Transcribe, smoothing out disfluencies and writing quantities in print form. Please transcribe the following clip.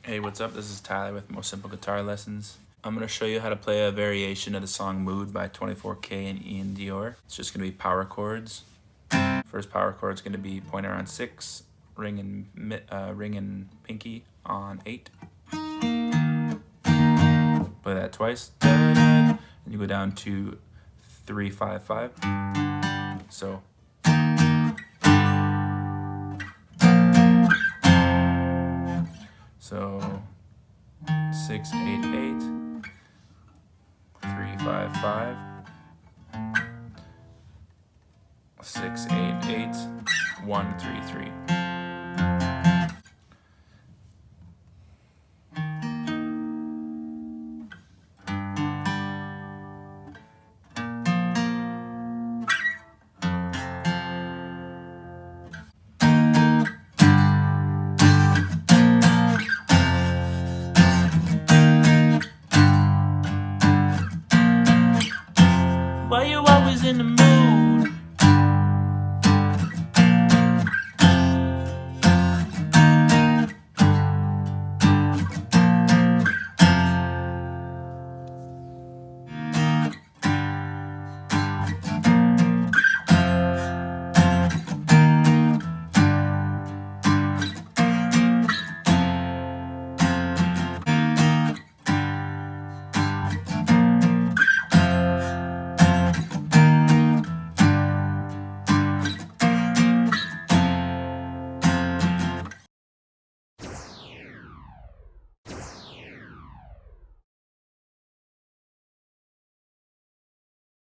Hey, what's up? This is Tyler with Most Simple Guitar Lessons. I'm going to show you how to play a variation of the song Mood by 24K and Iann Dior. It's just going to be power chords. First power chord is going to be pointer on 6, ring and pinky on 8. Play that twice. And you go down to 3, 5, 5. So So 6, 8, 8, 3, 5, 5, 6, 8, 8, 1, 3, 3. Why you always in the mood?